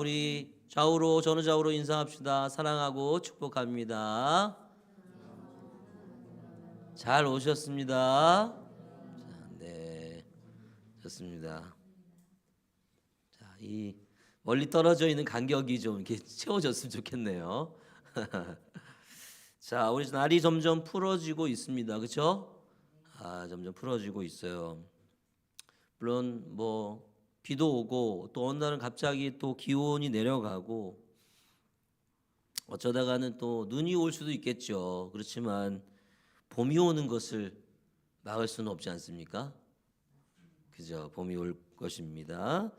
우리 좌우로 전후좌우로 인사합시다. 사랑하고 축복합니다. 잘 오셨습니다. 자, 네, 좋습니다. 자, 이 멀리 떨어져 있는 간격이 좀 이렇게 채워졌으면 좋겠네요. 자, 우리 날이 점점 풀어지고 있습니다. 그렇죠? 점점 풀어지고 있어요. 물론 뭐 비도 오고 또 어느 날은 갑자기 또 기온이 내려가고 어쩌다가는 또 눈이 올 수도 있겠죠. 그렇지만 봄이 오는 것을 막을 수는 없지 않습니까? 그죠? 봄이 올 것입니다.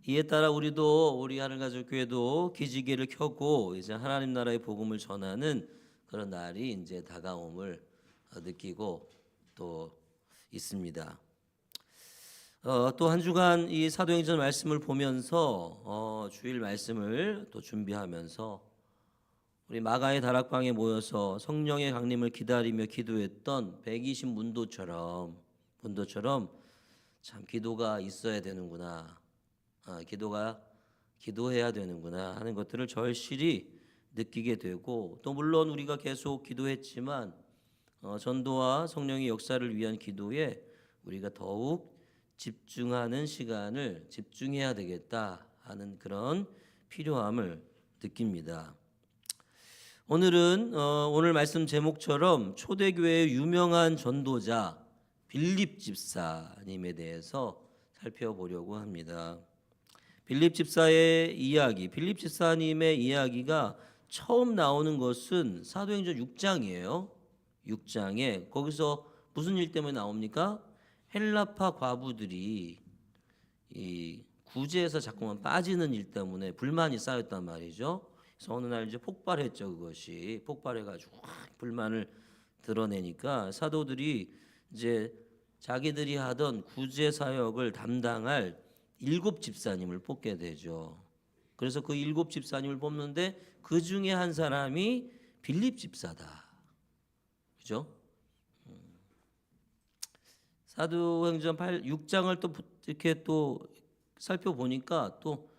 이에 따라 우리 하늘가족교회도 기지개를 켜고 이제 하나님 나라의 복음을 전하는 그런 날이 이제 다가옴을 느끼고 또 있습니다. 또 한 주간 이 사도행전 말씀을 보면서 주일 말씀을 또 준비하면서 우리 마가의 다락방에 모여서 성령의 강림을 기다리며 기도했던 120 문도처럼 참 기도가 있어야 되는구나, 기도해야 되는구나 하는 것들을 절실히 느끼게 되고, 또 물론 우리가 계속 기도했지만 전도와 성령의 역사를 위한 기도에 우리가 더욱 집중하는 시간을 집중해야 되겠다 하는 그런 필요함을 느낍니다. 오늘은 오늘 말씀 제목처럼 초대교회의 유명한 전도자 빌립 집사님에 대해서 살펴보려고 합니다. 빌립 집사의 이야기, 빌립 집사님의 이야기가 처음 나오는 것은 사도행전 6장이에요. 6장에 거기서 무슨 일 때문에 나옵니까? 헬라파 과부들이 이 구제에서 자꾸만 빠지는 일 때문에 불만이 쌓였단 말이죠. 그래서 어느 날 이제 폭발했죠. 그것이 폭발해가지고 불만을 드러내니까 사도들이 이제 자기들이 하던 구제 사역을 담당할 7 집사님을 뽑게 되죠. 그래서 그 7 집사님을 뽑는데 그 중에 한 사람이 빌립 집사다. 그죠? 사도행전 6장을 또 이렇게 또 살펴보니까 또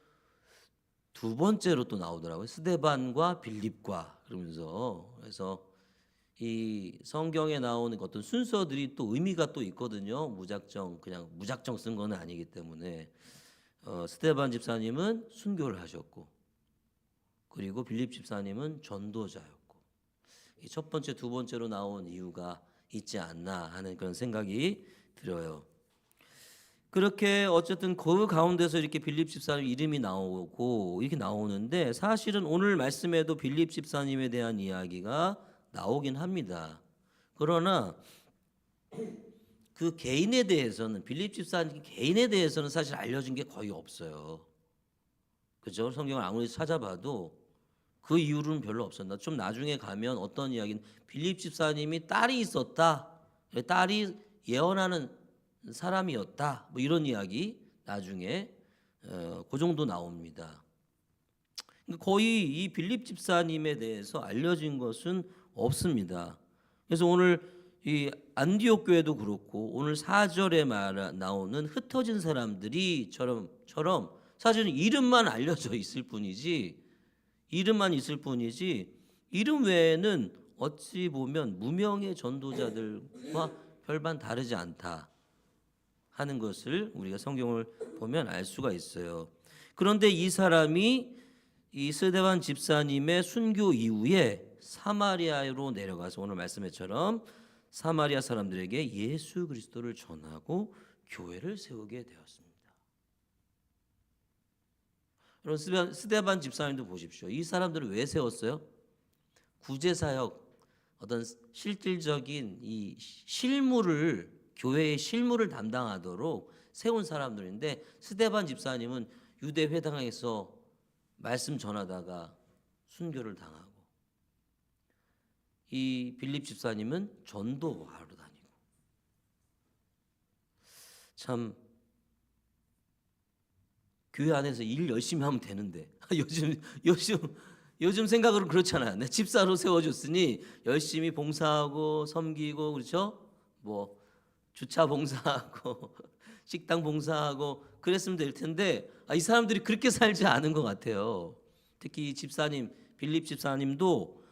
두 번째로 또 나오더라고요. 스데반과 빌립과 그러면서, 그래서 이 성경에 나오는 어떤 순서들이 또 의미가 또 있거든요. 그냥 무작정 쓴 건 아니기 때문에 스데반 집사님은 순교를 하셨고, 그리고 빌립 집사님은 전도자였고, 이 첫 번째, 두 번째로 나온 이유가 있지 않나 하는 그런 생각이 들어요. 그렇게 어쨌든 그 가운데서 이렇게 빌립 집사님 이름이 나오고 이렇게 나오는데, 사실은 오늘 말씀에도 빌립 집사님에 대한 이야기가 나오긴 합니다. 그러나 그 개인에 대해서는, 빌립 집사님 개인에 대해서는 사실 알려진 게 거의 없어요. 그죠? 성경을 아무리 찾아봐도 그 이유는 별로 없었나. 좀 나중에 가면 어떤 이야기는 빌립 집사님이 딸이 있었다, 딸이 예언하는 사람이었다, 뭐 이런 이야기 나중에 그 정도 나옵니다. 거의 이 빌립 집사님에 대해서 알려진 것은 없습니다. 그래서 오늘 이 안디옥 교회도 그렇고 오늘 4절에 나오는 흩어진 사람들이처럼 사실은 이름만 알려져 있을 뿐이지, 이름 외에는 어찌 보면 무명의 전도자들과 별반 다르지 않다 하는 것을 우리가 성경을 보면 알 수가 있어요. 그런데 이 사람이 이 스데반 집사님의 순교 이후에 사마리아로 내려가서 오늘 말씀처럼 사마리아 사람들에게 예수 그리스도를 전하고 교회를 세우게 되었습니다. 여러분, 스데반 집사님도 보십시오. 이 사람들을 왜 세웠어요? 구제사역, 어떤 실질적인 이 교회의 실무를 담당하도록 세운 사람들인데, 스데반 집사님은 유대 회당에서 말씀 전하다가 순교를 당하고, 이 빌립 집사님은 전도하러 다니고. 참 교회 안에서 일 열심히 하면 되는데 요즘 생각으로 그렇잖아요. 내 집사로 세워줬으니 열심히 봉사하고 섬기고, 그렇죠? 뭐 주차 봉사하고 식당 봉사하고 그랬으면 될 텐데, 이 사람들이 그렇게 살지 않은 것 같아요. 특히 이 집사님, 빌립 집사님도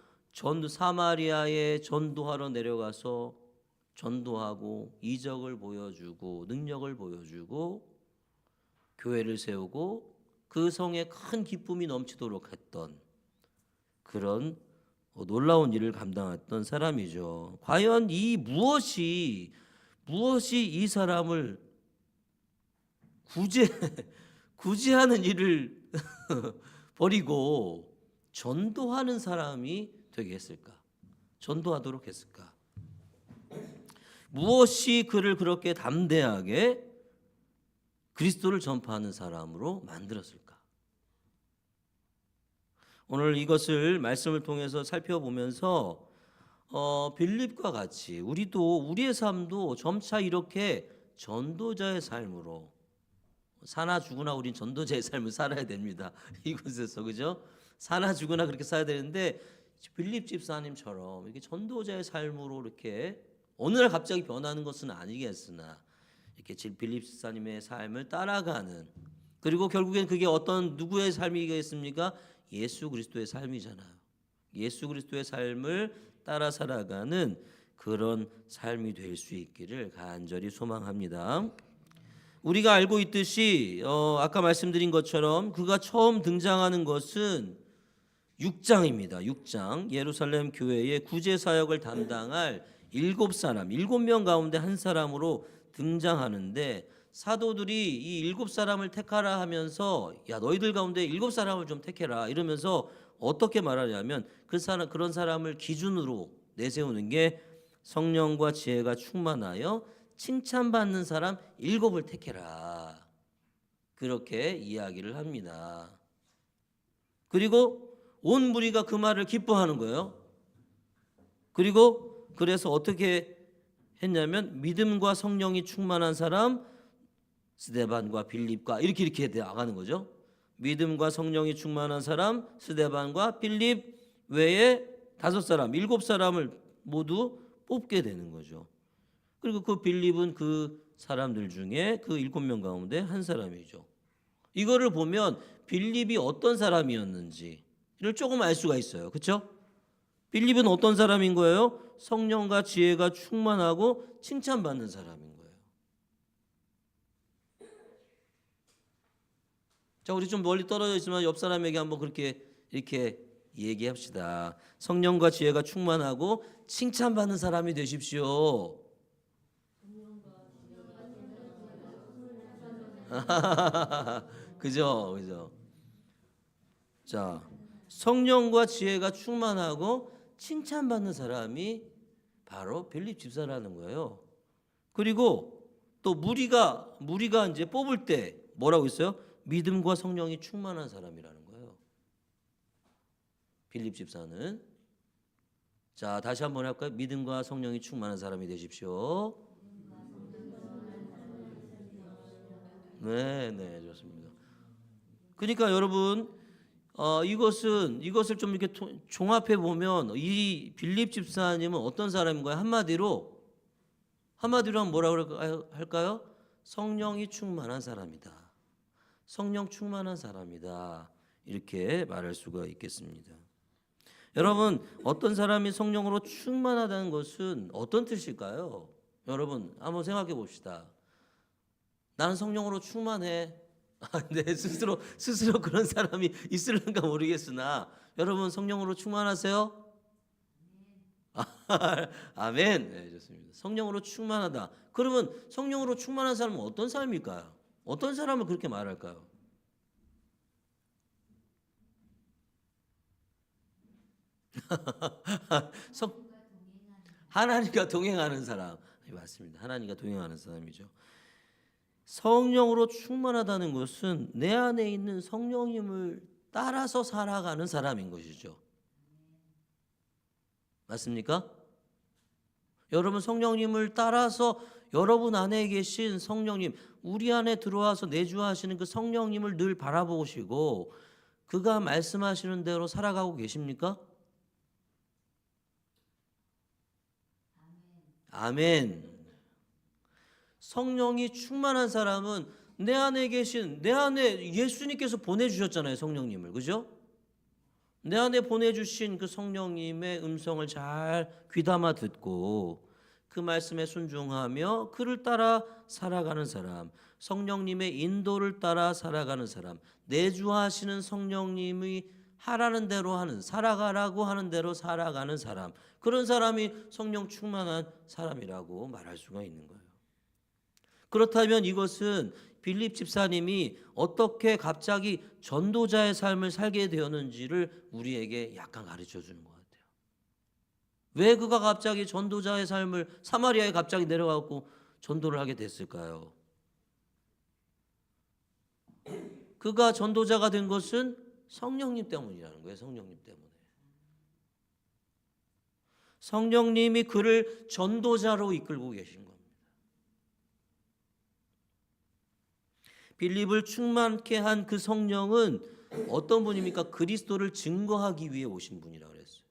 사마리아에 전도하러 내려가서 전도하고 이적을 보여주고 능력을 보여주고 교회를 세우고 그 성에 큰 기쁨이 넘치도록 했던 그런 놀라운 일을 감당했던 사람이죠. 과연 이 무엇이 이 사람을 구제하는 일을 버리고 전도하는 사람이 되게 했을까? 전도하도록 했을까? 무엇이 그를 그렇게 담대하게 그리스도를 전파하는 사람으로 만들었을까? 오늘 이것을 말씀을 통해서 살펴보면서 빌립과 같이 우리의 삶도 점차 이렇게 전도자의 삶으로 사나 죽으나 우린 전도자의 삶을 살아야 됩니다. 이곳에서 그죠? 사나 죽으나 그렇게 살아야 되는데 빌립 집사님처럼 이렇게 전도자의 삶으로 이렇게 어느 날 갑자기 변하는 것은 아니겠으나 이렇게 빌립 집사님의 삶을 따라가는 그리고 결국엔 그게 어떤 누구의 삶이겠습니까? 예수 그리스도의 삶이잖아요. 예수 그리스도의 삶을 따라 살아가는 그런 삶이 될 수 있기를 간절히 소망합니다. 우리가 알고 있듯이 아까 말씀드린 것처럼 그가 처음 등장하는 것은 6장입니다. 6장 예루살렘 교회의 구제 사역을 담당할 7명 가운데 한 사람으로 등장하는데 사도들이 이 7사람을 택하라 하면서 야 너희들 가운데 7사람을 좀 택해라 이러면서 어떻게 말하냐면 그런 사람을 기준으로 내세우는 게 성령과 지혜가 충만하여 칭찬받는 사람 7을 택해라 그렇게 이야기를 합니다. 그리고 온 무리가 그 말을 기뻐하는 거예요. 그리고 그래서 어떻게 했냐면 믿음과 성령이 충만한 사람 스데반과 빌립과 이렇게 나가는 거죠. 믿음과 성령이 충만한 사람 스데반과 빌립 외에 5사람, 7사람을 모두 뽑게 되는 거죠. 그리고 그 빌립은 그 사람들 중에 그 7명 가운데 한 사람이죠. 이거를 보면 빌립이 어떤 사람이었는지를 조금 알 수가 있어요. 그렇죠? 빌립은 어떤 사람인 거예요? 성령과 지혜가 충만하고 칭찬받는 사람인 거예요. 자, 우리 좀 멀리 떨어져 있지만 옆 사람에게 한번 그렇게 이렇게 얘기합시다. 성령과 지혜가 충만하고 칭찬받는 사람이 되십시오. 그죠. 자, 성령과 지혜가 충만하고 칭찬받는 사람이 바로 빌립 집사라는 거예요. 그리고 또 무리가 이제 뽑을 때 뭐라고 있어요? 믿음과 성령이 충만한 사람이라는 거예요. 빌립 집사는 자 다시 한번 할까요? 믿음과 성령이 충만한 사람이 되십시오. 네, 좋습니다. 그러니까 여러분 이것을 좀 이렇게 종합해 보면 이 빌립 집사님은 어떤 사람인가요? 한마디로 하면 뭐라고 할까요? 성령이 충만한 사람이다. 성령 충만한 사람이다. 이렇게 말할 수가 있겠습니다. 여러분 어떤 사람이 성령으로 충만하다는 것은 어떤 뜻일까요? 여러분 한번 생각해 봅시다. 나는 성령으로 충만해. 네, 스스로 그런 사람이 있을런가 모르겠으나 여러분 성령으로 충만하세요? 아멘. 네, 좋습니다. 성령으로 충만하다. 그러면 성령으로 충만한 사람은 어떤 사람일까요? 어떤 사람을 그렇게 말할까요? 하나님과 동행하는 사람. 맞습니다. 하나님과 동행하는 사람이죠. 성령으로 충만하다는 것은 내 안에 있는 성령님을 따라서 살아가는 사람인 것이죠. 맞습니까? 여러분 성령님을 따라서 여러분 안에 계신 성령님, 우리 안에 들어와서 내주하시는 그 성령님을 늘 바라보시고 그가 말씀하시는 대로 살아가고 계십니까? 아멘. 성령이 충만한 사람은 내 안에 계신, 내 안에 예수님께서 보내주셨잖아요, 성령님을. 그죠? 내 안에 보내주신 그 성령님의 음성을 잘 귀담아 듣고 그 말씀에 순종하며 그를 따라 살아가는 사람, 성령님의 인도를 따라 살아가는 사람, 내주하시는 성령님이 하라는 대로 하는, 살아가라고 하는 대로 살아가는 사람, 그런 사람이 성령 충만한 사람이라고 말할 수가 있는 거예요. 그렇다면 이것은 빌립 집사님이 어떻게 갑자기 전도자의 삶을 살게 되었는지를 우리에게 약간 가르쳐 주는 것 같아요. 왜 그가 갑자기 전도자의 삶을 사마리아에 갑자기 내려가고 전도를 하게 됐을까요? 그가 전도자가 된 것은 성령님 때문이라는 거예요. 성령님 때문에. 성령님이 그를 전도자로 이끌고 계신 겁니다. 빌립을 충만케 한 그 성령은 어떤 분입니까? 그리스도를 증거하기 위해 오신 분이라고 그랬어요.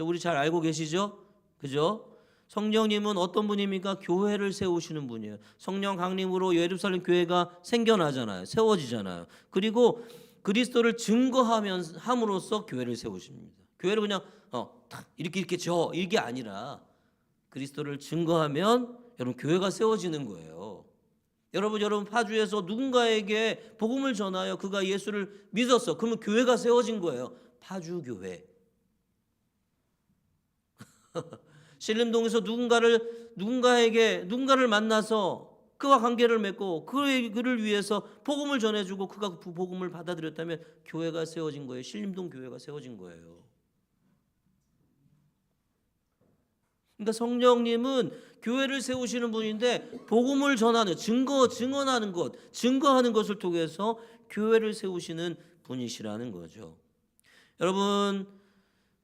우리 잘 알고 계시죠? 그죠? 성령님은 어떤 분입니까? 교회를 세우시는 분이에요. 성령 강림으로 예루살렘 교회가 생겨나잖아요. 세워지잖아요. 그리고 그리스도를 함으로써 교회를 세우십니다. 교회를 그냥 이렇게 이게 아니라 그리스도를 증거하면 여러분 교회가 세워지는 거예요. 여러분 파주에서 누군가에게 복음을 전하여 그가 예수를 믿었어. 그러면 교회가 세워진 거예요. 파주 교회. 신림동에서 누군가를 만나서 그와 관계를 맺고 그를 위해서 복음을 전해주고 그가 그 복음을 받아들였다면 교회가 세워진 거예요. 신림동 교회가 세워진 거예요. 그러니까 성령님은 교회를 세우시는 분인데 복음을 전하는 증언하는 것, 증거하는 것을 통해서 교회를 세우시는 분이시라는 거죠. 여러분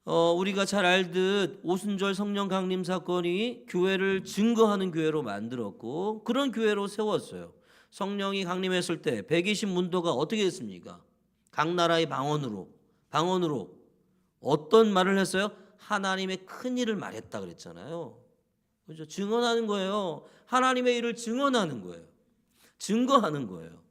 우리가 잘 알듯 오순절 성령 강림 사건이 교회를 증거하는 교회로 만들었고 그런 교회로 세웠어요. 성령이 강림했을 때 120 문도가 어떻게 했습니까? 각 나라의 방언으로 어떤 말을 했어요? 하나님의 큰 일을 말했다 그랬잖아요. 그렇죠? 증언하는 거예요. 하나님의 일을 증언하는 거예요. 증거하는 거예요.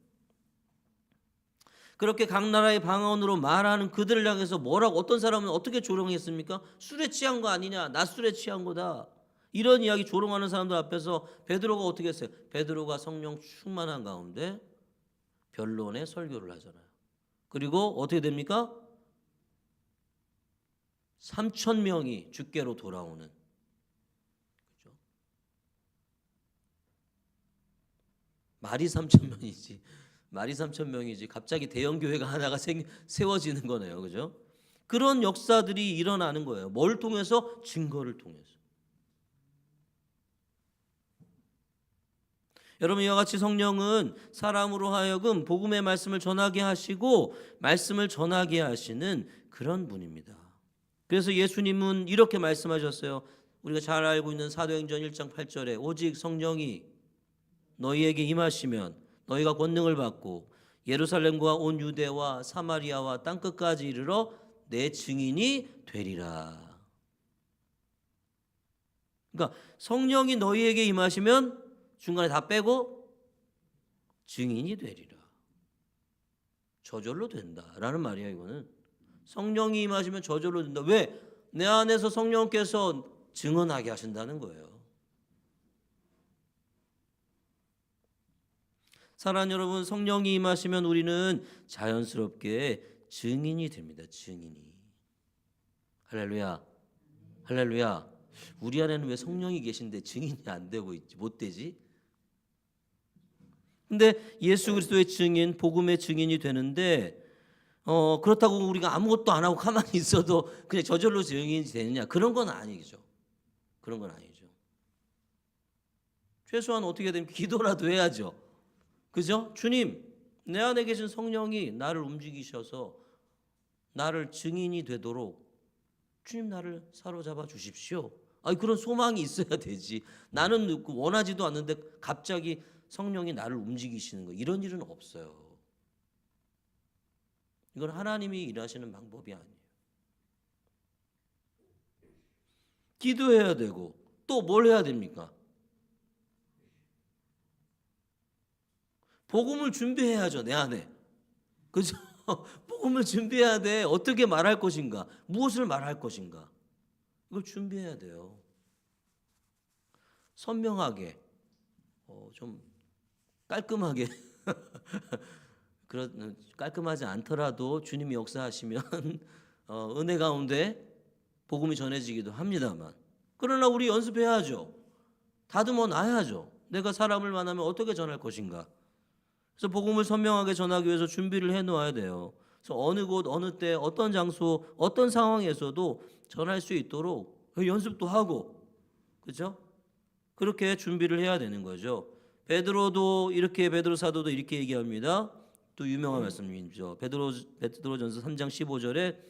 그렇게 각 나라의 방언으로 말하는 그들을 향해서 뭐라고 어떤 사람은 어떻게 조롱했습니까? 술에 취한 거 아니냐? 낮술에 취한 거다. 이런 이야기 조롱하는 사람들 앞에서 베드로가 어떻게 했어요? 베드로가 성령 충만한 가운데 변론의 설교를 하잖아요. 그리고 어떻게 됩니까? 3,000명이 주께로 돌아오는. 그렇죠? 말이 3,000명이지. 말이 3,000명이지. 갑자기 대형 교회가 하나가 세워지는 거네요. 그죠? 그런 역사들이 일어나는 거예요. 뭘 통해서? 증거를 통해서. 여러분 이와 같이 성령은 사람으로 하여금 복음의 말씀을 전하게 하시고 말씀을 전하게 하시는 그런 분입니다. 그래서 예수님은 이렇게 말씀하셨어요. 우리가 잘 알고 있는 사도행전 1장 8절에 오직 성령이 너희에게 임하시면 너희가 권능을 받고 예루살렘과 온 유대와 사마리아와 땅끝까지 이르러 내 증인이 되리라. 그러니까 성령이 너희에게 임하시면 중간에 다 빼고 증인이 되리라. 저절로 된다라는 말이야. 이거는 성령이 임하시면 저절로 된다. 왜? 내 안에서 성령께서 증언하게 하신다는 거예요. 사랑하는 여러분, 성령이 임하시면 우리는 자연스럽게 증인이 됩니다. 증인이. 할렐루야. 할렐루야. 우리 안에는 왜 성령이 계신데 증인이 안 되고 있지? 못 되지? 근데 예수 그리스도의 증인, 복음의 증인이 되는데 그렇다고 우리가 아무것도 안 하고 가만히 있어도 그냥 저절로 증인이 되느냐? 그런 건 아니죠. 그런 건 아니죠. 최소한 어떻게 되면 기도라도 해야죠. 그죠? 주님, 내 안에 계신 성령이 나를 움직이셔서 나를 증인이 되도록 주님 나를 사로잡아 주십시오. 그런 소망이 있어야 되지. 나는 원하지도 않는데 갑자기 성령이 나를 움직이시는 거 이런 일은 없어요. 이건 하나님이 일하시는 방법이 아니에요. 기도해야 되고 또 뭘 해야 됩니까? 복음을 준비해야죠, 내 안에. 그죠? 복음을 준비해야 돼. 어떻게 말할 것인가? 무엇을 말할 것인가? 이걸 준비해야 돼요. 선명하게, 좀 깔끔하게 그런 깔끔하지 않더라도 주님이 역사하시면 은혜 가운데 복음이 전해지기도 합니다만, 그러나 우리 연습해야죠. 다듬어 놔야죠. 내가 사람을 만나면 어떻게 전할 것인가. 그래서 복음을 선명하게 전하기 위해서 준비를 해 놓아야 돼요. 그래서 어느 곳, 어느 때, 어떤 장소, 어떤 상황에서도 전할 수 있도록 연습도 하고, 그렇죠? 그렇게 준비를 해야 되는 거죠. 베드로 사도도 이렇게 얘기합니다. 또 유명한 말씀이죠. 베드로전서 3장 15절에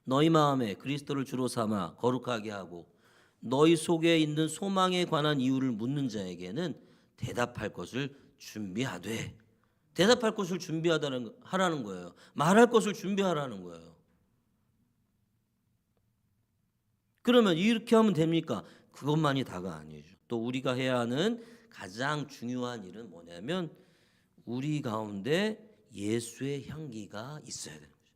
너희 마음에 그리스도를 주로 삼아 거룩하게 하고 너희 속에 있는 소망에 관한 이유를 묻는 자에게는 대답할 것을 준비하되, 대답할 것을 하라는 거예요. 말할 것을 준비하라는 거예요. 그러면 이렇게 하면 됩니까? 그것만이 다가 아니죠. 또 우리가 해야 하는 가장 중요한 일은 뭐냐면 우리 가운데 예수의 향기가 있어야 되는 거죠.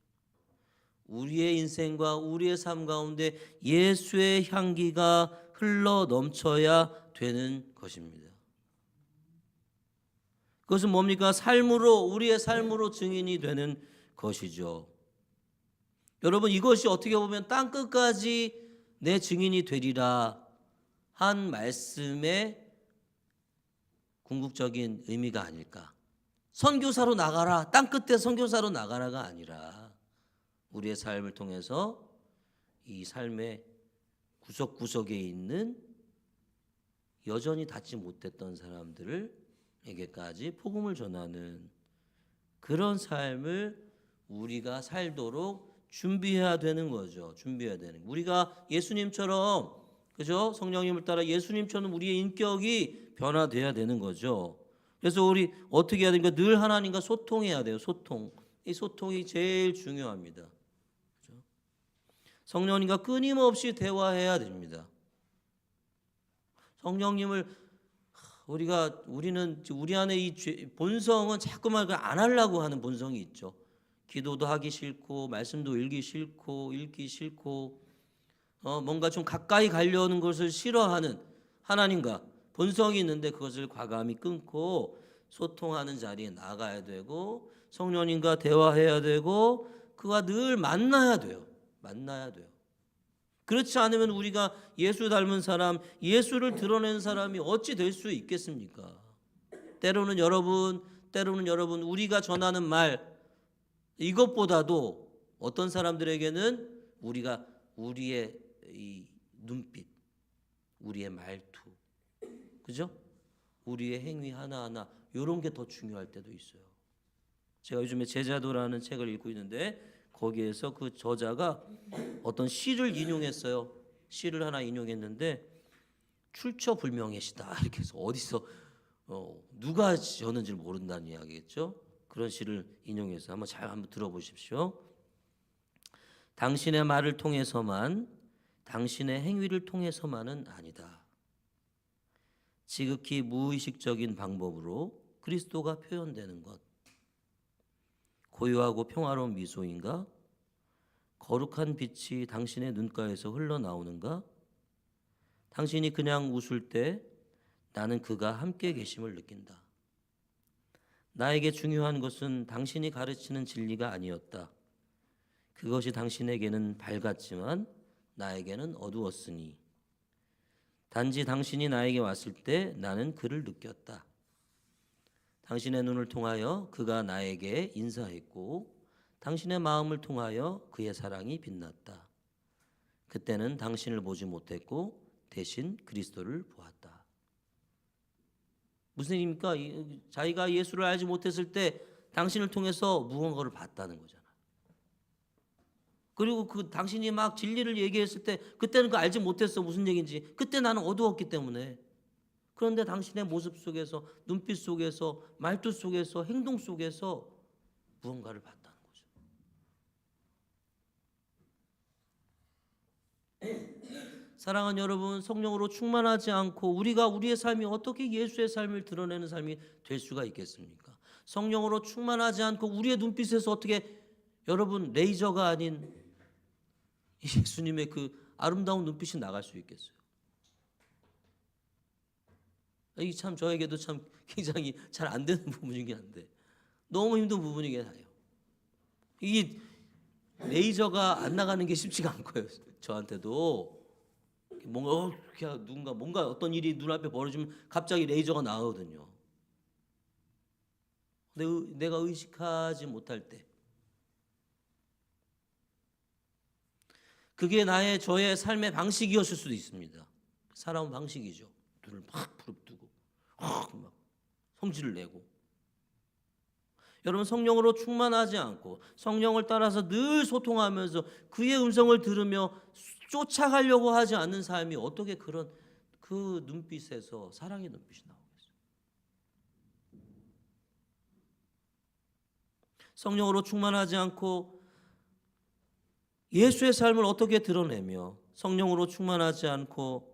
우리의 인생과 우리의 삶 가운데 예수의 향기가 흘러 넘쳐야 되는 것입니다. 그것은 뭡니까? 우리의 삶으로 증인이 되는 것이죠. 여러분, 이것이 어떻게 보면 땅 끝까지 내 증인이 되리라 한 말씀의 궁극적인 의미가 아닐까. 선교사로 나가라, 땅 끝에 선교사로 나가라가 아니라 우리의 삶을 통해서 이 삶의 구석구석에 있는 여전히 닿지 못했던 사람들에게까지 복음을 전하는 그런 삶을 우리가 살도록 준비해야 되는 거죠. 준비해야 되는. 우리가 예수님처럼, 그죠? 성령님을 따라 예수님처럼 우리의 인격이 변화돼야 되는 거죠. 그래서 우리 어떻게 해야 되는가? 늘 하나님과 소통해야 돼요. 소통. 이 소통이 제일 중요합니다. 그죠? 성령님과 끊임없이 대화해야 됩니다. 성령님을 우리는 우리 안에 이 본성은 자꾸만 안 하려고 하는 본성이 있죠. 기도도 하기 싫고 말씀도 읽기 싫고 뭔가 좀 가까이 가려는 것을 싫어하는 하나님과 본성이 있는데 그것을 과감히 끊고 소통하는 자리에 나가야 되고 성령님과 대화해야 되고 그와 늘 만나야 돼요. 그렇지 않으면 우리가 예수 닮은 사람, 예수를 드러내는 사람이 어찌 될 수 있겠습니까? 때로는 여러분 우리가 전하는 말 이것보다도 어떤 사람들에게는 우리의 이 눈빛, 우리의 말투, 그죠? 우리의 행위 하나하나 이런 게 더 중요할 때도 있어요. 제가 요즘에 제자도라는 책을 읽고 있는데 거기에서 그 저자가 어떤 시를 인용했어요. 시를 하나 인용했는데 출처불명의시다 이렇게 해서 어디서 누가 지었는지 모른다는 이야기겠죠. 그런 시를 인용해서 한번 들어보십시오. 당신의 말을 통해서만, 당신의 행위를 통해서만은 아니다. 지극히 무의식적인 방법으로 그리스도가 표현되는 것. 고요하고 평화로운 미소인가? 거룩한 빛이 당신의 눈가에서 흘러나오는가? 당신이 그냥 웃을 때 나는 그가 함께 계심을 느낀다. 나에게 중요한 것은 당신이 가르치는 진리가 아니었다. 그것이 당신에게는 밝았지만 나에게는 어두웠으니 단지 당신이 나에게 왔을 때 나는 그를 느꼈다. 당신의 눈을 통하여 그가 나에게 인사했고 당신의 마음을 통하여 그의 사랑이 빛났다. 그때는 당신을 보지 못했고 대신 그리스도를 보았다. 무슨 얘기입니까? 자기가 예수를 알지 못했을 때 당신을 통해서 무언가를 봤다는 거잖아요. 그리고 그 당신이 막 진리를 얘기했을 때 그때는 그 알지 못했어. 무슨 얘기인지. 그때 나는 어두웠기 때문에. 그런데 당신의 모습 속에서, 눈빛 속에서, 말투 속에서, 행동 속에서 무언가를 봤다는 거죠. 사랑하는 여러분, 성령으로 충만하지 않고 우리가 우리의 삶이 어떻게 예수의 삶을 드러내는 삶이 될 수가 있겠습니까? 성령으로 충만하지 않고 우리의 눈빛에서 어떻게 여러분 레이저가 아닌 예수님의 그 아름다운 눈빛이 나갈 수 있겠어요? 이게 참 저에게도 참 굉장히 잘 안 되는 부분이긴 한데 너무 힘든 부분이긴 해요. 이게 레이저가 안 나가는 게 쉽지가 않고요. 저한테도 뭔가 누군가 뭔가 어떤 일이 눈앞에 벌어지면 갑자기 레이저가 나오거든요. 내가 의식하지 못할 때 그게 저의 삶의 방식이었을 수도 있습니다. 살아온 방식이죠. 눈을 막 부릅뜨고 막 성질을 내고. 여러분, 성령으로 충만하지 않고 성령을 따라서 늘 소통하면서 그의 음성을 들으며 쫓아가려고 하지 않는 삶이 어떻게 그런 그 눈빛에서 사랑의 눈빛이 나오겠어요? 성령으로 충만하지 않고 예수의 삶을 어떻게 드러내며 성령으로 충만하지 않고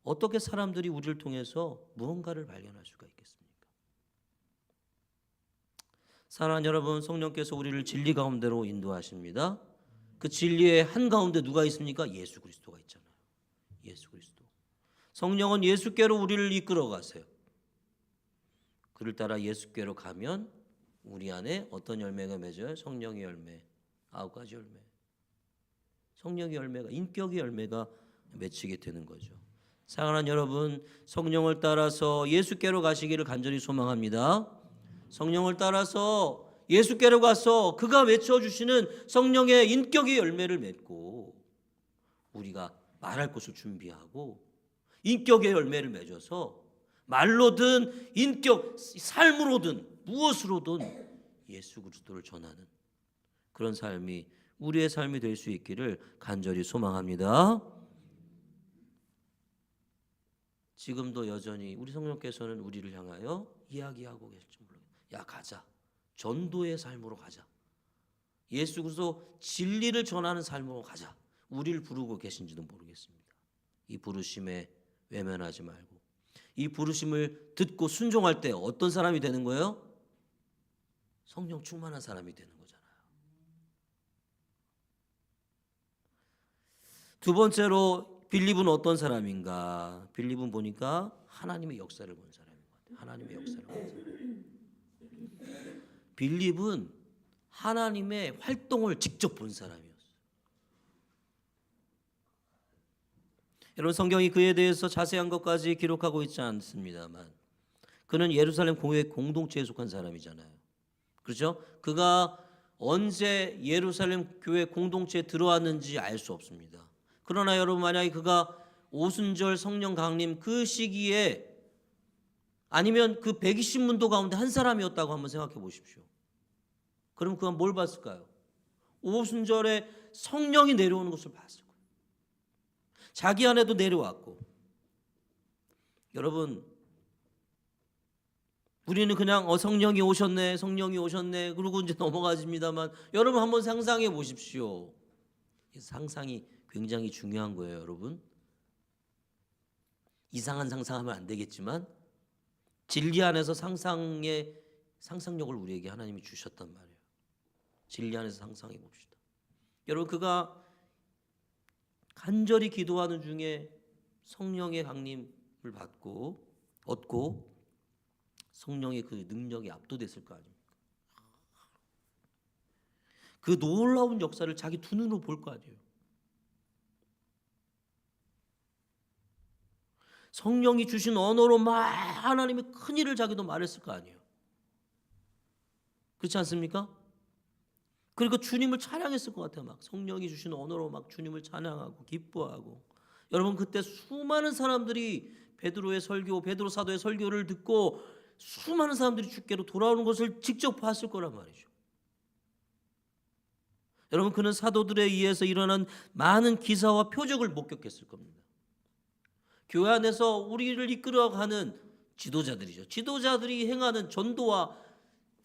어떻게 사람들이 우리를 통해서 무언가를 발견할 수가 있겠습니까? 사랑하는 여러분, 성령께서 우리를 진리 가운데로 인도하십니다. 그 진리의 한가운데 누가 있습니까? 예수 그리스도가 있잖아요. 예수 그리스도. 성령은 예수께로 우리를 이끌어 가세요. 그를 따라 예수께로 가면 우리 안에 어떤 열매가 맺어요? 성령의 열매, 9가지 열매. 성령의 열매가, 인격의 열매가 맺히게 되는 거죠. 사랑하는 여러분, 성령을 따라서 예수께로 가시기를 간절히 소망합니다. 성령을 따라서 예수께로 가서 그가 맺혀주시는 성령의 인격의 열매를 맺고 우리가 말할 것을 준비하고 인격의 열매를 맺어서 말로든 인격, 삶으로든 무엇으로든 예수 그리스도를 전하는 그런 삶이 우리의 삶이 될 수 있기를 간절히 소망합니다. 지금도 여전히 우리 성령께서는 우리를 향하여 이야기하고 계실지 모르겠어요. 야, 가자. 전도의 삶으로 가자. 예수 그리스도 진리를 전하는 삶으로 가자. 우리를 부르고 계신지도 모르겠습니다. 이 부르심에 외면하지 말고 이 부르심을 듣고 순종할 때 어떤 사람이 되는 거예요? 성령 충만한 사람이 되는 거잖아요. 두 번째로 빌립은 어떤 사람인가? 빌립은 보니까 하나님의 역사를 본 사람인 것 같아요. 하나님의 역사를 본 사람. 빌립은 하나님의 활동을 직접 본 사람이었어요. 여러분, 성경이 그에 대해서 자세한 것까지 기록하고 있지 않습니다만 그는 예루살렘 교회 공동체에 속한 사람이잖아요. 그렇죠? 그가 언제 예루살렘 교회 공동체에 들어왔는지 알 수 없습니다. 그러나 여러분, 만약에 그가 오순절 성령 강림 그 시기에 아니면 그 120문도 가운데 한 사람이었다고 한번 생각해 보십시오. 그럼 그가 뭘 봤을까요? 오순절에 성령이 내려오는 것을 봤을 거예요. 자기 안에도 내려왔고. 여러분, 우리는 그냥 성령이 오셨네, 성령이 오셨네 그러고 이제 넘어가집니다만 여러분 한번 상상해 보십시오. 상상이 굉장히 중요한 거예요, 여러분. 이상한 상상하면 안 되겠지만 진리 안에서 상상력을 우리에게 하나님이 주셨단 말이에요. 진리 안에서 상상해 봅시다. 여러분, 그가 간절히 기도하는 중에 성령의 강림을 얻고 성령의 그 능력이 압도됐을 거 아닙니까? 그 놀라운 역사를 자기 두 눈으로 볼 거 아니에요. 성령이 주신 언어로 막 하나님의 큰 일을 자기도 말했을 거 아니에요. 그렇지 않습니까? 그리고 주님을 찬양했을 것 같아요. 막 성령이 주신 언어로 막 주님을 찬양하고 기뻐하고. 여러분, 그때 수많은 사람들이 베드로 사도의 설교를 듣고 수많은 사람들이 주께로 돌아오는 것을 직접 봤을 거란 말이죠. 여러분, 그는 사도들에 의해서 일어난 많은 기사와 표적을 목격했을 겁니다. 교회 안에서 우리를 이끌어가는 지도자들이죠. 지도자들이 행하는 전도와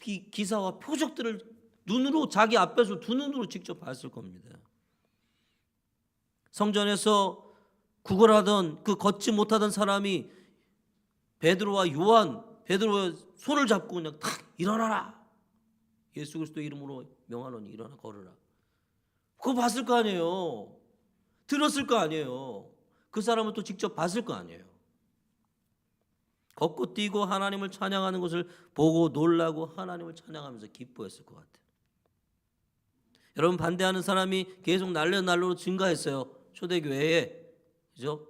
기사와 표적들을 눈으로 자기 앞에서 두 눈으로 직접 봤을 겁니다. 성전에서 구걸하던 그 걷지 못하던 사람이 베드로와 요한, 베드로의 손을 잡고 그냥 탁 일어나라. 예수 그리스도 이름으로 명하노니 일어나 걸으라. 그거 봤을 거 아니에요. 들었을 거 아니에요. 그 사람은 또 직접 봤을 거 아니에요. 걷고 뛰고 하나님을 찬양하는 것을 보고 놀라고 하나님을 찬양하면서 기뻐했을 것 같아요. 여러분, 반대하는 사람이 계속 날로 증가했어요. 초대교회에. 그죠?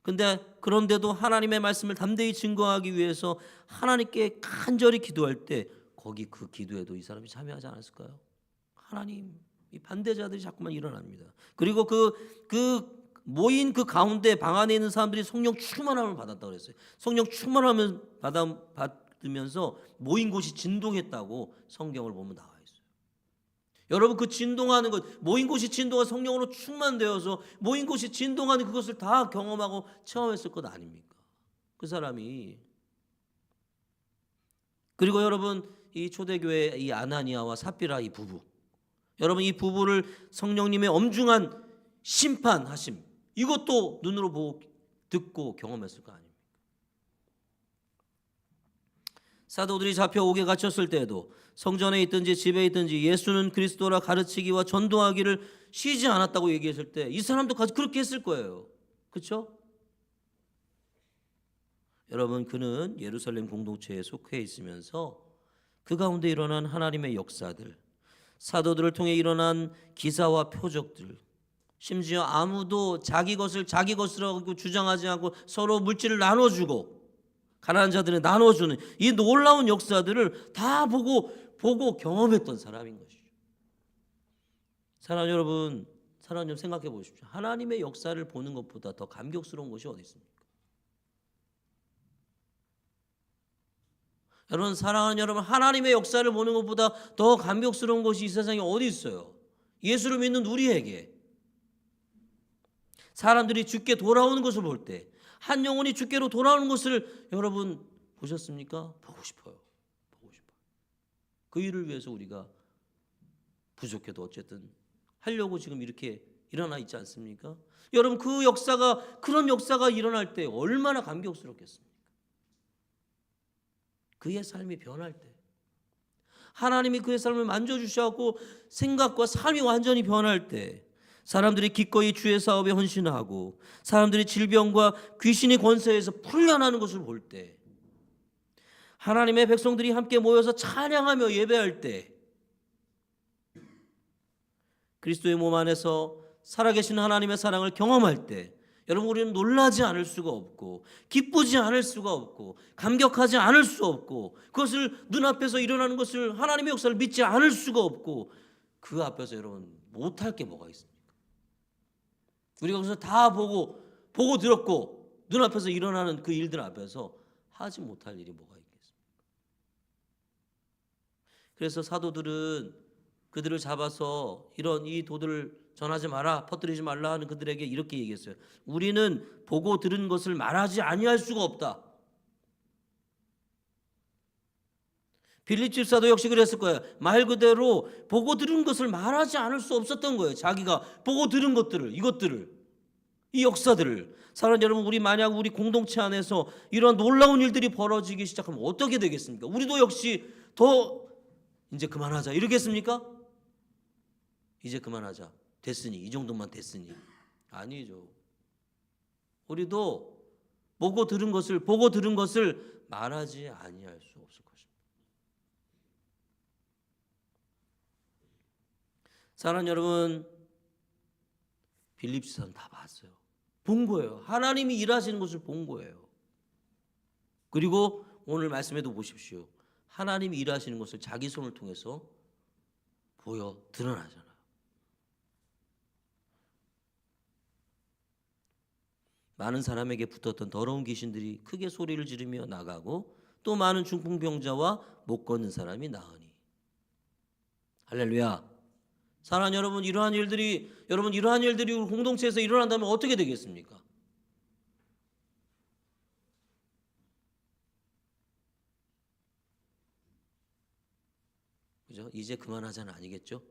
근데 그런데도 하나님의 말씀을 담대히 증거하기 위해서 하나님께 간절히 기도할 때 거기 그 기도에도 이 사람이 참여하지 않았을까요? 하나님, 이 반대자들이 자꾸만 일어납니다. 그리고 그 모인 그 가운데 방 안에 있는 사람들이 성령 충만함을 받았다고 그랬어요. 성령 충만함을 받으면서 모인 곳이 진동했다고 성경을 보면 나와 있어요. 여러분, 그 진동하는 것, 모인 곳이 진동한 성령으로 충만되어서 모인 곳이 진동하는 그것을 다 경험하고 체험했을 것 아닙니까? 그 사람이. 그리고 여러분, 이 초대교회 이 아나니아와 삽비라 이 부부, 여러분, 이 부부를 성령님의 엄중한 심판하심, 이것도 눈으로 보고 듣고 경험했을 거 아닙니까? 사도들이 잡혀 옥에 갇혔을 때에도 성전에 있든지 집에 있든지 예수는 그리스도라 가르치기와 전도하기를 쉬지 않았다고 얘기했을 때 이 사람도 그렇게 했을 거예요. 그렇죠? 여러분, 그는 예루살렘 공동체에 속해 있으면서 그 가운데 일어난 하나님의 역사들, 사도들을 통해 일어난 기사와 표적들, 심지어 아무도 자기 것이라고 주장하지 않고 서로 물질을 나눠주고 가난한 자들에 나눠주는 이 놀라운 역사들을 다 보고 경험했던 사람인 것이죠. 사랑하는 여러분, 좀 생각해 보십시오. 하나님의 역사를 보는 것보다 더 감격스러운 것이 어디 있습니까? 여러분, 사랑하는 여러분, 하나님의 역사를 보는 것보다 더 감격스러운 것이 이 세상에 어디 있어요? 예수를 믿는 우리에게 사람들이 주께 돌아오는 것을 볼 때, 한 영혼이 주께로 돌아오는 것을 여러분 보셨습니까? 보고 싶어요. 그 일을 위해서 우리가 부족해도 어쨌든 하려고 지금 이렇게 일어나 있지 않습니까? 여러분, 그런 역사가 일어날 때 얼마나 감격스럽겠습니까? 그의 삶이 변할 때, 하나님이 그의 삶을 만져주셔서 생각과 삶이 완전히 변할 때, 사람들이 기꺼이 주의 사업에 헌신하고 사람들이 질병과 귀신의 권세에서 풀려나는 것을 볼 때, 하나님의 백성들이 함께 모여서 찬양하며 예배할 때, 그리스도의 몸 안에서 살아계신 하나님의 사랑을 경험할 때, 여러분, 우리는 놀라지 않을 수가 없고 기쁘지 않을 수가 없고 감격하지 않을 수 없고 그것을 눈앞에서 일어나는 것을 하나님의 역사를 믿지 않을 수가 없고 그 앞에서 여러분 못할 게 뭐가 있습니까? 우리가 그것을 다 보고 들었고 눈앞에서 일어나는 그 일들 앞에서 하지 못할 일이 뭐가 있겠습니까? 그래서 사도들은 그들을 잡아서 이 도들을 전하지 마라, 퍼뜨리지 말라 하는 그들에게 이렇게 얘기했어요. 우리는 보고 들은 것을 말하지 아니할 수가 없다. 빌립 집사도 역시 그랬을 거예요. 말 그대로 보고 들은 것을 말하지 않을 수 없었던 거예요. 자기가 보고 들은 것들을, 이 역사들을. 사랑하는 여러분, 만약 우리 공동체 안에서 이런 놀라운 일들이 벌어지기 시작하면 어떻게 되겠습니까? 우리도 역시 더 이제 그만하자 이러겠습니까? 이제 그만하자. 됐으니, 이 정도만 됐으니. 아니죠. 우리도 보고 들은 것을 말하지 아니할 수 없을 것입니다. 사랑하는 여러분, 빌립 지사는 다 봤어요. 본 거예요. 하나님이 일하시는 것을 본 거예요. 그리고 오늘 말씀에도 보십시오. 하나님이 일하시는 것을 자기 손을 통해서 드러나잖아요. 많은 사람에게 붙었던 더러운 귀신들이 크게 소리를 지르며 나가고 또 많은 중풍병자와 못 걷는 사람이 나으니. 할렐루야. 사랑하는 여러분, 이러한 일들이 우리 공동체에서 일어난다면 어떻게 되겠습니까? 그죠? 이제 그만하자는 아니겠죠?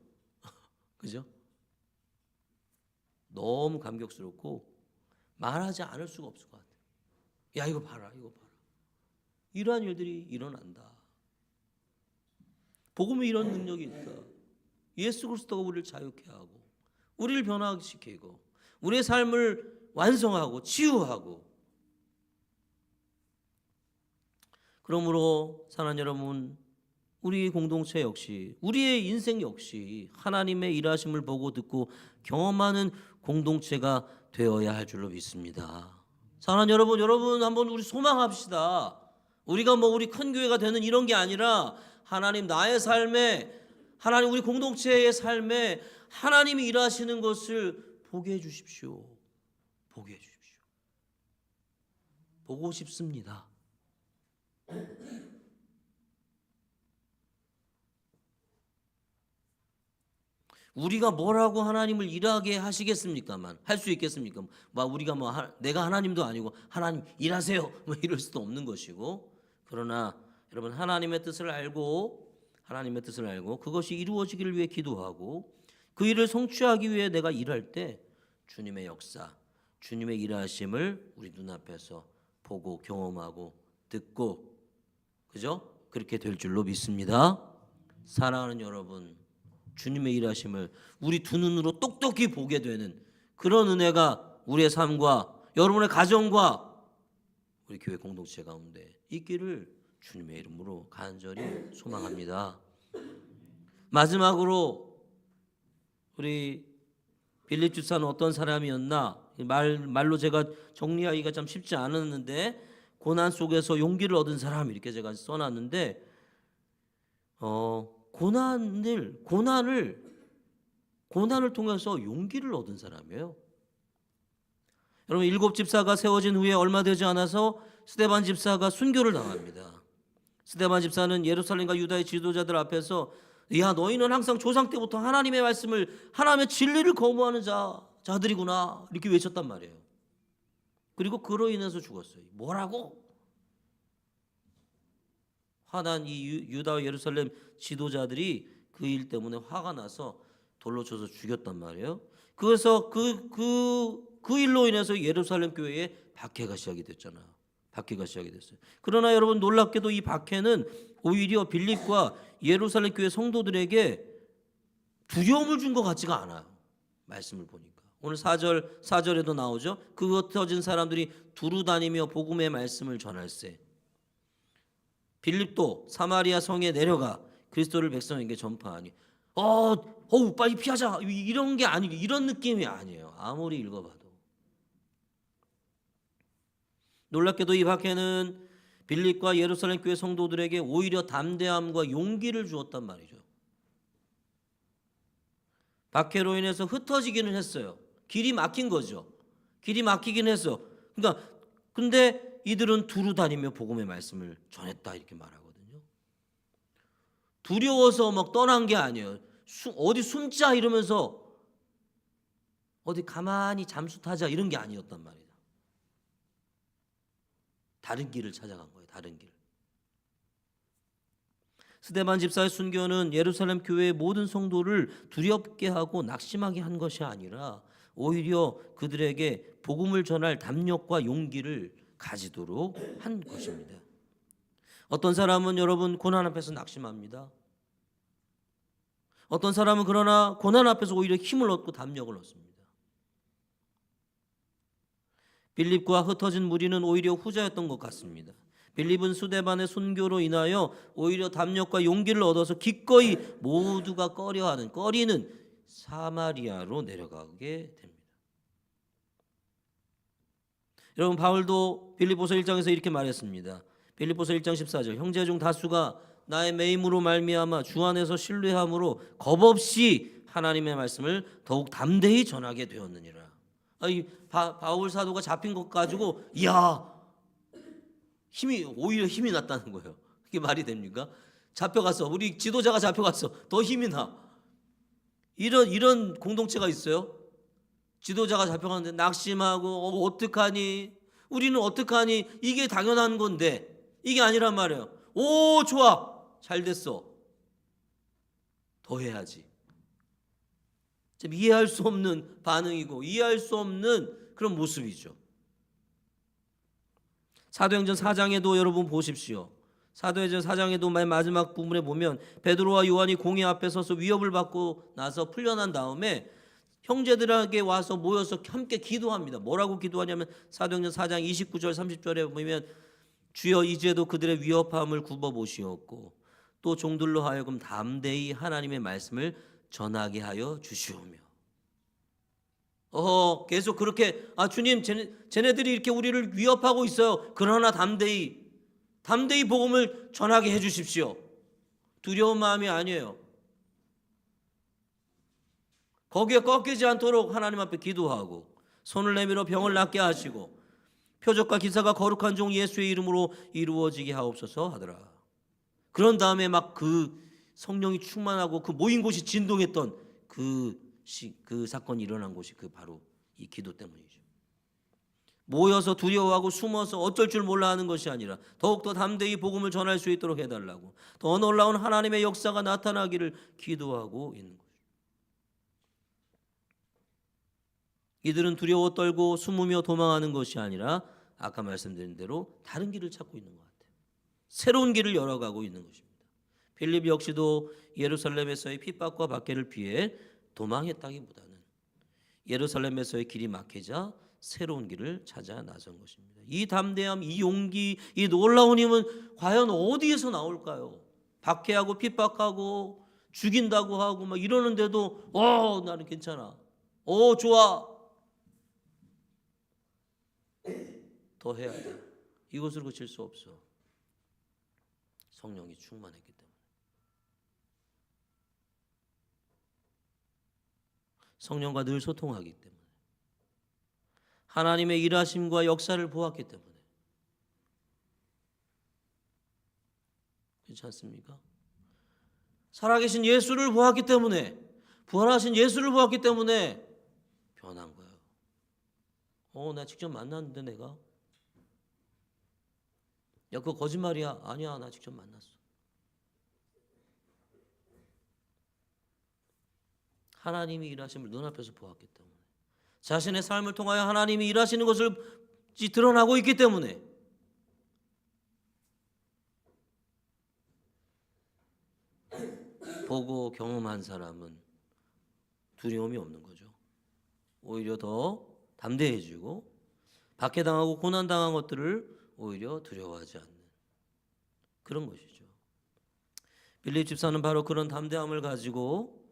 그죠? 너무 감격스럽고 말하지 않을 수가 없을 것 같아요. 야, 이거 봐라, 이거 봐라. 이러한 일들이 일어난다. 복음에 이런 능력이 있다. 예수 그리스도가 우리를 자유케 하고 우리를 변화시키고 우리의 삶을 완성하고 치유하고. 그러므로 사랑하는 여러분, 우리 공동체 역시, 우리의 인생 역시 하나님의 일하심을 보고 듣고 경험하는 공동체가 되어야 할 줄로 믿습니다. 사랑하는 여러분 한번 우리 소망합시다. 우리가 우리 큰 교회가 되는 이런 게 아니라 하나님 나의 삶에, 하나님 우리 공동체의 삶에 하나님이 일하시는 것을 보게 해 주십시오. 보게 해 주십시오. 보고 싶습니다. 우리가 뭐라고 하나님을 일하게 하시겠습니까만, 할 수 있겠습니까? 우리가 내가 하나님도 아니고 하나님 일하세요 이럴 수도 없는 것이고. 그러나 여러분, 하나님의 뜻을 알고 그것이 이루어지기를 위해 기도하고 그 일을 성취하기 위해 내가 일할 때 주님의 역사, 주님의 일하심을 우리 눈앞에서 보고 경험하고 듣고, 그죠? 그렇게 될 줄로 믿습니다. 사랑하는 여러분, 주님의 일하심을 우리 두 눈으로 똑똑히 보게 되는 그런 은혜가 우리의 삶과 여러분의 가정과 우리 교회 공동체 가운데 있기를 주님의 이름으로 간절히 소망합니다. 마지막으로 우리 빌립 집사는 어떤 사람이었나, 말로 제가 정리하기가 참 쉽지 않았는데, 고난 속에서 용기를 얻은 사람 이렇게 제가 써놨는데, 고난을 통해서 용기를 얻은 사람이에요. 여러분, 7 집사가 세워진 후에 얼마 되지 않아서 스데반 집사가 순교를 당합니다. 스데반 집사는 예루살렘과 유다의 지도자들 앞에서, 야, 너희는 항상 조상 때부터 하나님의 말씀을, 하나님의 진리를 거부하는 자들이구나 이렇게 외쳤단 말이에요. 그리고 그로 인해서 죽었어요. 뭐라고? 화난 이 유다와 예루살렘 지도자들이 그 일 때문에 화가 나서 돌로 쳐서 죽였단 말이에요. 그래서 그 일로 인해서 예루살렘 교회에 박해가 시작이 됐잖아요. 박해가 시작이 됐어요. 그러나 여러분, 놀랍게도 이 박해는 오히려 빌립과 예루살렘 교회 성도들에게 두려움을 준 것 같지가 않아요. 말씀을 보니까 오늘 4절에도 나오죠. 그 흩어진 사람들이 두루 다니며 복음의 말씀을 전할세. 빌립도 사마리아 성에 내려가 그리스도를 백성에게 전파하니, 빨리 피하자 이런 게 아니고, 이런 느낌이 아니에요. 아무리 읽어봐도. 놀랍게도 이 박해는 빌립과 예루살렘 교회 성도들에게 오히려 담대함과 용기를 주었단 말이죠. 박해로 인해서 흩어지기는 했어요. 길이 막힌 거죠. 길이 막히긴 했어. 그러니까 근데 이들은 두루 다니며 복음의 말씀을 전했다 이렇게 말하거든요. 두려워서 떠난 게 아니에요. 어디 숨자 이러면서 어디 가만히 잠수 타자 이런 게 아니었단 말이에요. 다른 길을 찾아간 거예요. 다른 길. 스데반 집사의 순교는 예루살렘 교회의 모든 성도를 두렵게 하고 낙심하게 한 것이 아니라 오히려 그들에게 복음을 전할 담력과 용기를 가지도록 한 것입니다. 어떤 사람은 여러분 고난 앞에서 낙심합니다. 어떤 사람은 그러나 고난 앞에서 오히려 힘을 얻고 담력을 얻습니다. 빌립과 흩어진 무리는 오히려 후자였던 것 같습니다. 빌립은 스데반의 순교로 인하여 오히려 담력과 용기를 얻어서 기꺼이 모두가 꺼리는 사마리아로 내려가게 됩니다. 여러분, 바울도 빌립보서 1장에서 이렇게 말했습니다. 빌립보서 1장 14절, 형제 중 다수가 나의 매임으로 말미암아 주 안에서 신뢰함으로 겁없이 하나님의 말씀을 더욱 담대히 전하게 되었느니라. 바울 사도가 잡힌 것 가지고 오히려 힘이 났다는 거예요. 이게 말이 됩니까? 잡혀갔어. 우리 지도자가 잡혀갔어. 더 힘이 나. 이런 공동체가 있어요. 지도자가 잡혀갔는데 낙심하고 어떡하니? 우리는 어떡하니? 이게 당연한 건데 이게 아니란 말이에요. 오, 좋아. 잘 됐어. 더 해야지. 좀 이해할 수 없는 반응이고 이해할 수 없는 그런 모습이죠. 사도행전 4장에도 여러분 보십시오. 사도행전 4장에도 맨 마지막 부분에 보면 베드로와 요한이 공회 앞에 서서 위협을 받고 나서 풀려난 다음에 형제들에게 와서 모여서 함께 기도합니다. 뭐라고 기도하냐면 사도행전 4장 29절 30절에 보면 주여 이제도 그들의 위협함을 굽어보시옵고 또 종들로 하여금 담대히 하나님의 말씀을 전하게 하여 주시오며. 계속 그렇게 주님 쟤네들이 이렇게 우리를 위협하고 있어요. 그러나 담대히 복음을 전하게 해 주십시오. 두려운 마음이 아니에요. 거기에 꺾이지 않도록 하나님 앞에 기도하고 손을 내밀어 병을 낫게 하시고 표적과 기사가 거룩한 종 예수의 이름으로 이루어지게 하옵소서 하더라. 그런 다음에 막 그 성령이 충만하고 그 모인 곳이 진동했던 그 사건이 일어난 곳이 바로 이 기도 때문이죠. 모여서 두려워하고 숨어서 어쩔 줄 몰라 하는 것이 아니라 더욱더 담대히 복음을 전할 수 있도록 해달라고 더 놀라운 하나님의 역사가 나타나기를 기도하고 있는 거죠. 이들은 두려워 떨고 숨으며 도망하는 것이 아니라 아까 말씀드린 대로 다른 길을 찾고 있는 것 같아요. 새로운 길을 열어가고 있는 것입니다. 빌립 역시도 예루살렘에서의 핍박과 박해를 피해 도망했다기보다는 예루살렘에서의 길이 막히자 새로운 길을 찾아 나선 것입니다. 이 담대함, 이 용기, 이 놀라운 힘은 과연 어디에서 나올까요? 박해하고 핍박하고 죽인다고 하고 막 이러는데도 나는 괜찮아. 좋아. 더 해야 돼. 이것으로 그칠 수 없어. 성령이 충만했기 때문에. 성령과 늘 소통하기 때문에. 하나님의 일하심과 역사를 보았기 때문에. 그렇지 않습니까? 살아계신 예수를 보았기 때문에, 부활하신 예수를 보았기 때문에 변한 거예요. 나 직접 만났는데 내가. 야, 그거 거짓말이야. 아니야, 나 직접 만났어. 하나님이 일하심을 눈앞에서 보았기 때문에, 자신의 삶을 통하여 하나님이 일하시는 것을 드러나고 있기 때문에 보고 경험한 사람은 두려움이 없는 거죠. 오히려 더 담대해지고 박해당하고 고난당한 것들을 오히려 두려워하지 않는 그런 것이죠. 빌립 집사는 바로 그런 담대함을 가지고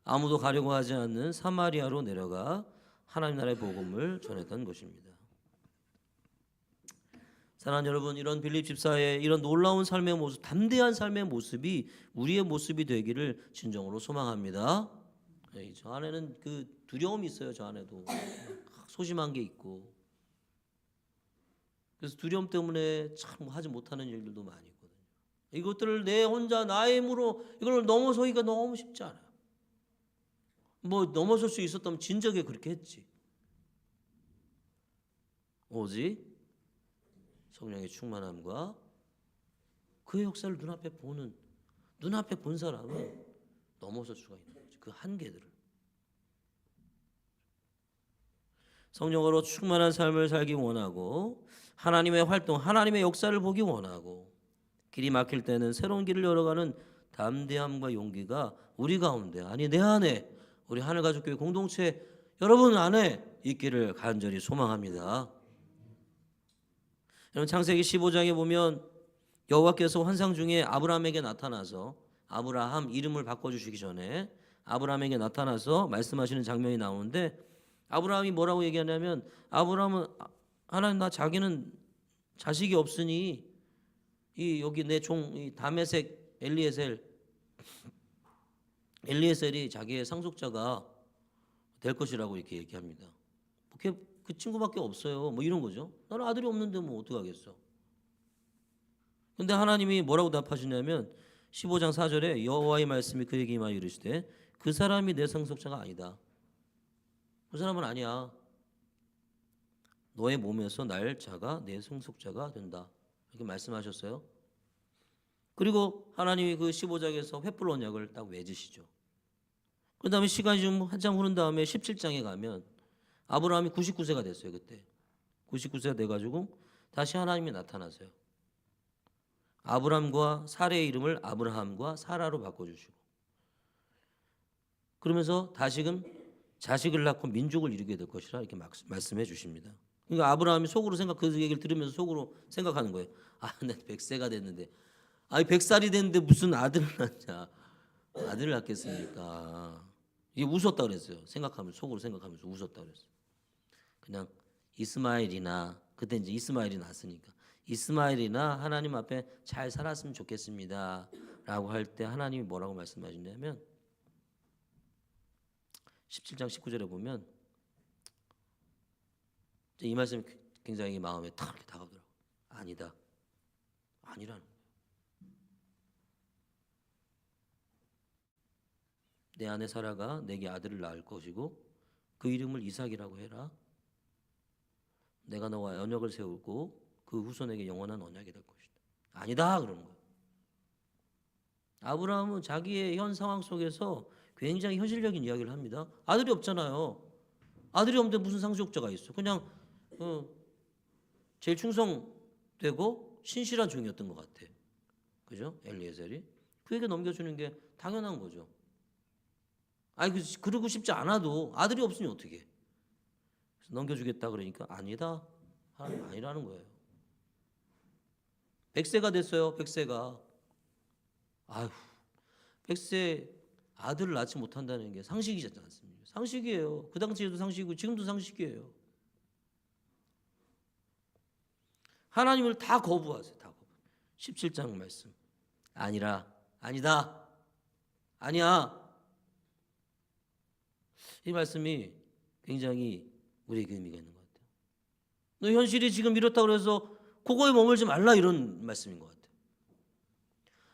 아무도 가려고 하지 않는 사마리아로 내려가 하나님 나라의 복음을 전했던 것입니다. 사랑하는 여러분, 이런 빌립 집사의 이런 놀라운 삶의 모습, 담대한 삶의 모습이 우리의 모습이 되기를 진정으로 소망합니다. 저 안에는 그 두려움이 있어요. 저 안에도 소심한 게 있고, 그래서 두려움 때문에 참 하지 못하는 일들도 많이 있거든요. 이것들을 내 혼자 나의 힘으로 이걸 넘어서기가 너무 쉽지 않아요. 넘어설 수 있었다면 진작에 그렇게 했지. 오직 성령의 충만함과 그 역사를 눈앞에 본 사람은 넘어설 수가 있는 거죠. 그 한계들을. 성령으로 충만한 삶을 살기 원하고 하나님의 활동, 하나님의 역사를 보기 원하고 길이 막힐 때는 새로운 길을 열어가는 담대함과 용기가 우리 가운데, 아니 내 안에, 우리 하늘가족교회 공동체 여러분 안에 있기를 간절히 소망합니다. 여러분, 창세기 15장에 보면 여호와께서 환상 중에 아브라함에게 나타나서, 아브라함 이름을 바꿔주시기 전에 아브라함에게 나타나서 말씀하시는 장면이 나오는데, 아브라함이 뭐라고 얘기하냐면, 아브라함은 하나님, 자기는 자식이 없으니 여기 내 종 다메섹 엘리에셀이 자기의 상속자가 될 것이라고 이렇게 얘기합니다. 그 친구밖에 없어요. 이런 거죠. 나는 아들이 없는데 어떡하겠어. 근데 하나님이 뭐라고 답하시냐면 15장 4절에 여호와의 말씀이 그에게 임하여 이르시되 그 사람이 내 상속자가 아니다. 그 사람은 아니야. 너의 몸에서 날 자가 내 상속자가 된다. 이렇게 말씀하셨어요. 그리고 하나님이 그 15장에서 횃불 언약을 딱 맺으시죠. 그 다음에 시간이 좀 한참 흐른 다음에 17장에 가면 아브라함이 99세가 됐어요. 그때 99세가 돼가지고 다시 하나님이 나타나세요. 아브람과 사라의 이름을 아브라함과 사라로 바꿔주시고, 그러면서 다시금 자식을 낳고 민족을 이루게 될 것이라 이렇게 말씀해 주십니다. 그러니까 아브라함이 속으로 그 얘기를 들으면서 속으로 생각하는 거예요. 내 100세가 됐는데, 100살이 됐는데 무슨 아들을 낳냐? 아들을 낳겠습니까? 이게 웃었다 그랬어요. 속으로 생각하면서 웃었다 그랬어요. 그냥 이스마엘이나, 그때 이제 이스마엘이 낳았으니까 이스마엘이나 하나님 앞에 잘 살았으면 좋겠습니다라고 할 때 하나님이 뭐라고 말씀하시냐면 17장 19절에 보면 이 말씀이 굉장히 마음에 탁 이렇게 다가오더라고요. 아니다. 아니라는 거예요. 내 아내 사라가 내게 아들을 낳을 것이고 그 이름을 이삭이라고 해라. 내가 너와 언약을 세우고 그 후손에게 영원한 언약이 될 것이다. 아니다 그러는 거예요. 아브라함은 자기의 현 상황 속에서 굉장히 현실적인 이야기를 합니다. 아들이 없잖아요. 아들이 없는데 무슨 상속자가 있어? 그냥 제일 충성되고 신실한 종이었던 것 같아. 그죠? 엘리에셀이 그에게 넘겨주는 게 당연한 거죠. 그러고 싶지 않아도 아들이 없으니 어떻게? 그래서 넘겨주겠다 그러니까 아니다. 아니라는 거예요. 100세가 됐어요. 100세가. 100세 아들을 낳지 못한다는 게 상식이지 않습니까? 상식이에요. 그 당시에도 상식이고 지금도 상식이에요. 하나님을 다 거부하세요. 다 거부. 17장 말씀. 아니라, 아니다, 아니야. 이 말씀이 굉장히 우리에게 의미가 있는 것 같아요. 너 현실이 지금 이렇다고 해서 그거에 머물지 말라 이런 말씀인 것 같아요.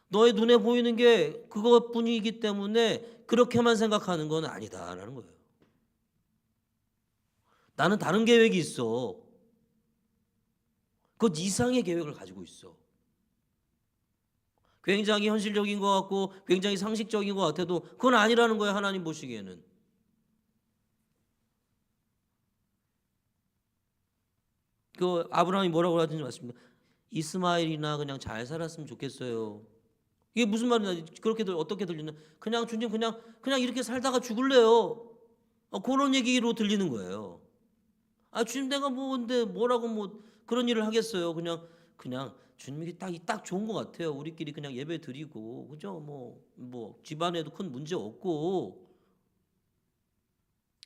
너의 눈에 보이는 게 그것뿐이기 때문에 그렇게만 생각하는 건 아니다라는 거예요. 나는 다른 계획이 있어. 그것 이상의 계획을 가지고 있어. 굉장히 현실적인 것 같고 굉장히 상식적인 것 같아도 그건 아니라는 거예요. 하나님 보시기에는. 그 아브라함이 뭐라고 하든지 맞습니다. 이스마엘이나 그냥 잘 살았으면 좋겠어요. 이게 무슨 말이냐? 그렇게 어떻게 들리나? 그냥 주님 그냥 이렇게 살다가 죽을래요. 그런 얘기로 들리는 거예요. 주님 내가 근데 뭐라고 그런 일을 하겠어요. 그냥 주님이 딱 좋은 것 같아요. 우리끼리 그냥 예배 드리고 그죠? 뭐 집안에도 큰 문제 없고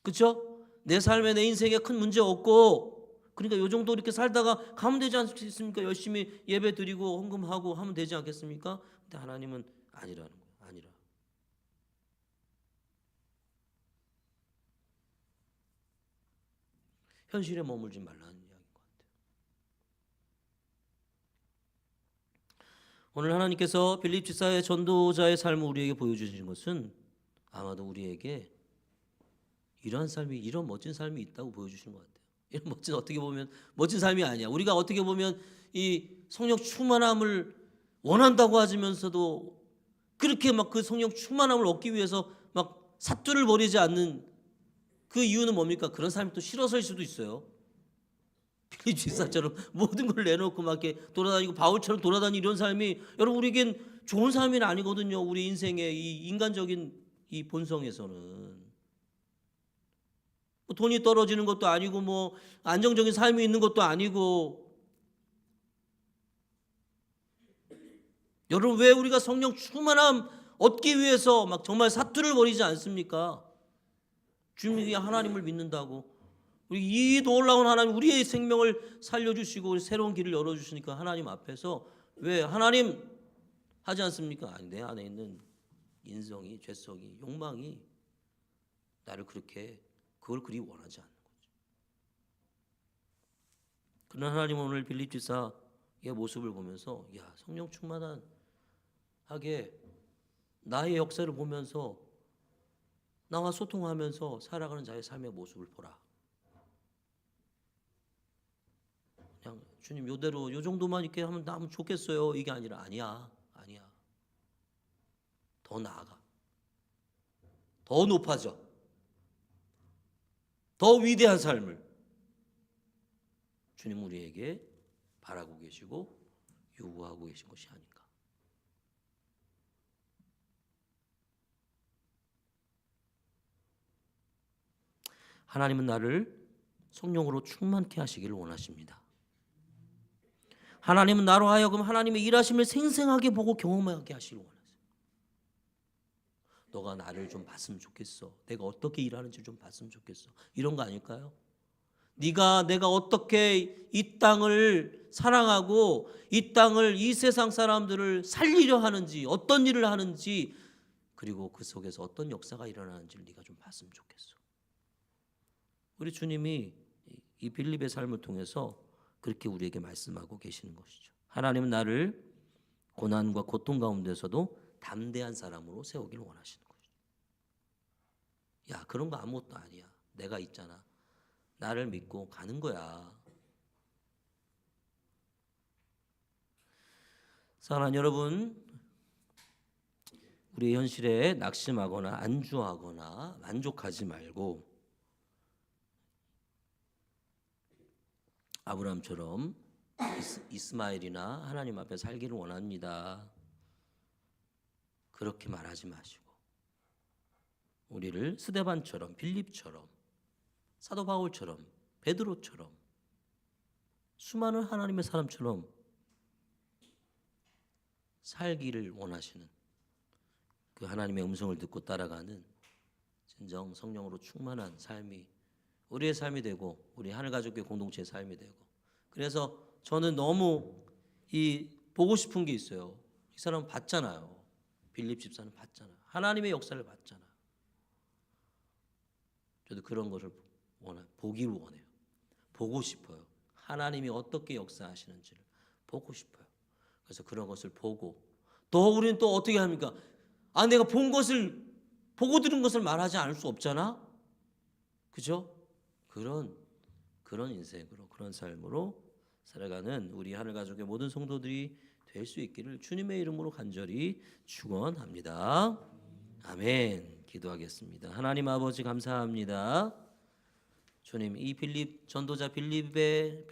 그렇죠? 내 삶에 내 인생에 큰 문제 없고 그러니까 요 정도 이렇게 살다가 가면 되지 않겠습니까? 열심히 예배 드리고 헌금하고 하면 되지 않겠습니까? 근데 하나님은 아니라는 거예요. 아니라. 현실에 머물지 말라는 이야기인 것 같아요. 오늘 하나님께서 빌립 지사의 전도자의 삶을 우리에게 보여주신 것은 아마도 우리에게 이런 멋진 삶이 있다고 보여주시는 것 같아요. 이런 어떻게 보면 멋진 삶이 아니야. 우리가 어떻게 보면 이 성령 충만함을 원한다고 하면서도 그렇게 그 성령 충만함을 얻기 위해서 사투를 벌이지 않는 그 이유는 뭡니까? 그런 삶이 또 싫어서일 수도 있어요. 빌립 지사처럼 모든 걸 내놓고 이렇게 돌아다니고 바울처럼 돌아다니는 이런 삶이 여러분 우리에겐 좋은 삶이 아니거든요. 우리 인생의 이 인간적인 이 본성에서는. 돈이 떨어지는 것도 아니고 안정적인 삶이 있는 것도 아니고 여러분 왜 우리가 성령 충만함 얻기 위해서 정말 사투를 벌이지 않습니까? 주님이 하나님을 믿는다고 이 놀라운 하나님 우리의 생명을 살려주시고 새로운 길을 열어주시니까 하나님 앞에서 왜 하나님 하지 않습니까? 아니 내 안에 있는 인성이 죄성이 욕망이 나를 그걸 그리 원하지 않는 거죠. 그러나 하나님은 오늘 빌립 지사의 모습을 보면서 성령 충만하게 나의 역사를 보면서 나와 소통하면서 살아가는 자의 삶의 모습을 보라. 그냥 주님 요대로 요 정도만 이렇게 하면 좋겠어요. 이게 아니라 아니야. 더 나아가. 더 높아져. 더 위대한 삶을 주님 우리에게 바라고 계시고 요구하고 계신 것이 아닌가. 하나님은 나를 성령으로 충만케 하시기를 원하십니다. 하나님은 나로 하여금 하나님의 일하심을 생생하게 보고 경험하게 하시기를 원하세요. 너가 나를 좀 봤으면 좋겠어. 내가 어떻게 일하는지 좀 봤으면 좋겠어. 이런 거 아닐까요? 내가 어떻게 이 땅을 사랑하고 이 땅을 이 세상 사람들을 살리려 하는지 어떤 일을 하는지 그리고 그 속에서 어떤 역사가 일어나는지를 네가 좀 봤으면 좋겠어. 우리 주님이 이 빌립의 삶을 통해서 그렇게 우리에게 말씀하고 계시는 것이죠. 하나님은 나를 고난과 고통 가운데서도 담대한 사람으로 세우길 원하시는 것이죠. 야, 그런 거 아무것도 아니야. 내가 있잖아. 나를 믿고 가는 거야. 사랑하는 여러분, 우리 현실에 낙심하거나 안주하거나 만족하지 말고 아브라함처럼 이스마엘이나 하나님 앞에 살기를 원합니다. 그렇게 말하지 마시고 우리를 스데반처럼 빌립처럼 사도 바울처럼 베드로처럼 수많은 하나님의 사람처럼 살기를 원하시는 그 하나님의 음성을 듣고 따라가는 진정 성령으로 충만한 삶이 우리의 삶이 되고 우리 하늘가족의 공동체의 삶이 되고 그래서 저는 너무 보고 싶은 게 있어요. 이 사람은 봤잖아요. 빌립 집사는 봤잖아요. 하나님의 역사를 봤잖아요. 저도 그런 것을 보기를 원해요. 보고 싶어요. 하나님이 어떻게 역사하시는지를 보고 싶어요. 그래서 그런 것을 보고 또 우리는 또 어떻게 합니까? 내가 본 것을 보고 들은 것을 말하지 않을 수 없잖아. 그죠? 그런 인생으로 그런 삶으로 살아가는 우리 하늘가족의 모든 성도들이 될 수 있기를 주님의 이름으로 간절히 축원합니다. 아멘. 기도하겠습니다. 하나님 아버지 감사합니다. 주님 이 전도자 빌립의